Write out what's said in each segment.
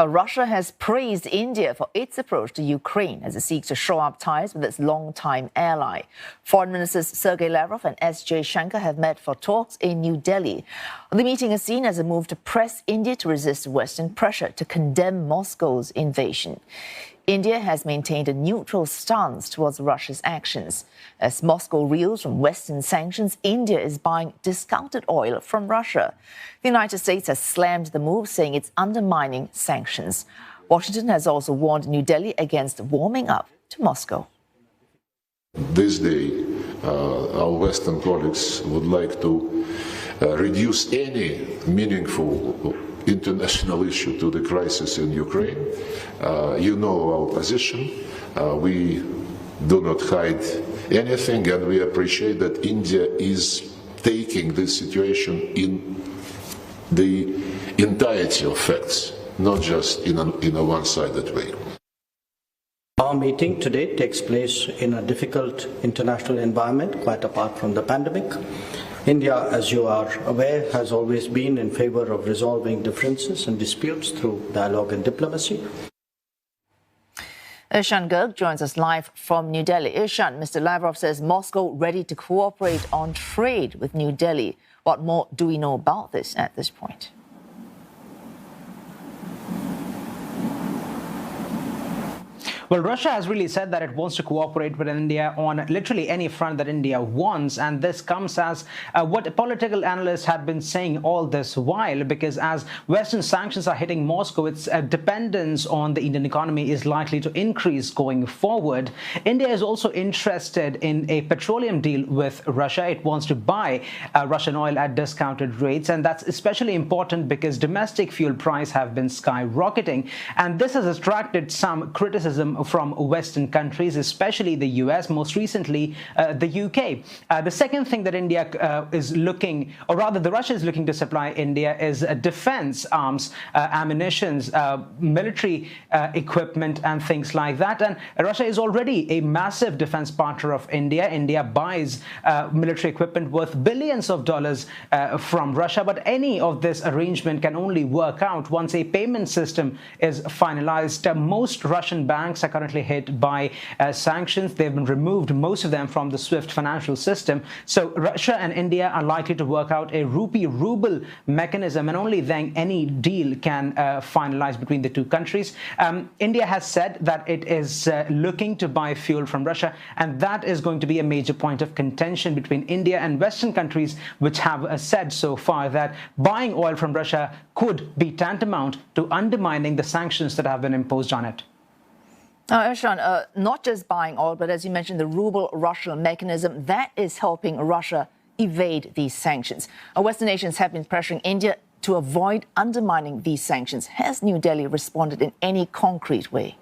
Russia has praised India for its approach to Ukraine as it seeks to shore up ties with its longtime ally. Foreign Ministers Sergey Lavrov and S. Jaishankar have met for talks in New Delhi. The meeting is seen as a move to press India to resist Western pressure to condemn Moscow's invasion. India has maintained a neutral stance towards Russia's actions. As Moscow reels from Western sanctions, India is buying discounted oil from Russia. The United States has slammed the move, saying it's undermining sanctions. Washington has also warned New Delhi against warming up to Moscow. This day, our Western colleagues would like to reduce any meaningful international issue to the crisis in Ukraine. You know our position. We do not hide anything, and we appreciate that India is taking this situation in the entirety of facts, not just in a one-sided way. Our meeting today takes place in a difficult international environment, quite apart from the pandemic. India, as you are aware, has always been in favor of resolving differences and disputes through dialogue and diplomacy. Ishan Garg joins us live from New Delhi. Ishan, Mr. Lavrov says Moscow ready to cooperate on trade with New Delhi. What more do we know about this at this point? Well, Russia has really said that it wants to cooperate with India on literally any front that India wants. And this comes as what political analysts have been saying all this while, because as Western sanctions are hitting Moscow, its dependence on the Indian economy is likely to increase going forward. India is also interested in a petroleum deal with Russia. It wants to buy Russian oil at discounted rates. And that's especially important because domestic fuel prices have been skyrocketing. And this has attracted some criticism from Western countries, especially the US, most recently the UK. The second thing that India is looking, or rather the Russia is looking to supply India is defense arms, ammunitions, military equipment and things like that. And Russia is already a massive defense partner of India. India buys military equipment worth billions of dollars from Russia. But any of this arrangement can only work out once a payment system is finalized. Most Russian banks are currently hit by sanctions. They've been removed, most of them, from the SWIFT financial system. So Russia and India are likely to work out a rupee-ruble mechanism, and only then any deal can finalize between the two countries. India has said that it is looking to buy fuel from Russia, and that is going to be a major point of contention between India and Western countries, which have said so far that buying oil from Russia could be tantamount to undermining the sanctions that have been imposed on it. Ishan, not just buying oil, but as you mentioned, the ruble-Russia mechanism, that is helping Russia evade these sanctions. Western nations have been pressuring India to avoid undermining these sanctions. Has New Delhi responded in any concrete way?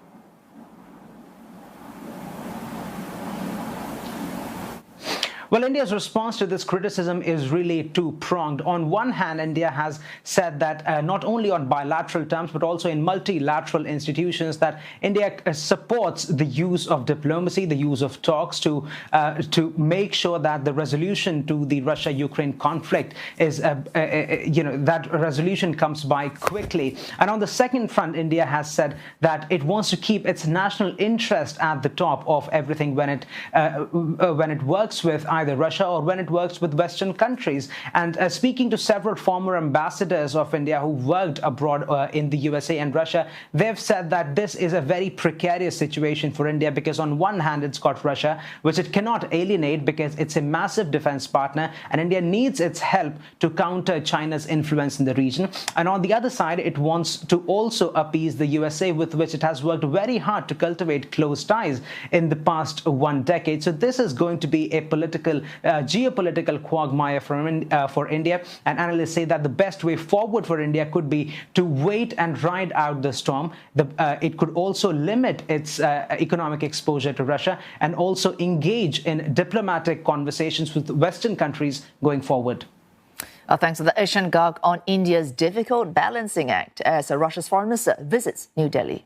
Well, India's response to this criticism is really two-pronged. On one hand, India has said that not only on bilateral terms, but also in multilateral institutions, that India supports the use of diplomacy, the use of talks to make sure that the resolution to the Russia-Ukraine conflict is, that resolution comes by quickly. And on the second front, India has said that it wants to keep its national interest at the top of everything when it works with either Russia or when it works with Western countries. And speaking to several former ambassadors of India who worked abroad in the USA and Russia, they've said that this is a very precarious situation for India, because on one hand it's got Russia, which it cannot alienate because it's a massive defense partner, and India needs its help to counter China's influence in the region. And on the other side, it wants to also appease the USA, with which it has worked very hard to cultivate close ties in the past 1 decade. So this is going to be a geopolitical quagmire for India, and analysts say that the best way forward for India could be to wait and ride out the storm. It could also limit its economic exposure to Russia and also engage in diplomatic conversations with Western countries going forward. Thanks for the Ishan Garg on India's difficult balancing act as Russia's foreign minister visits New Delhi.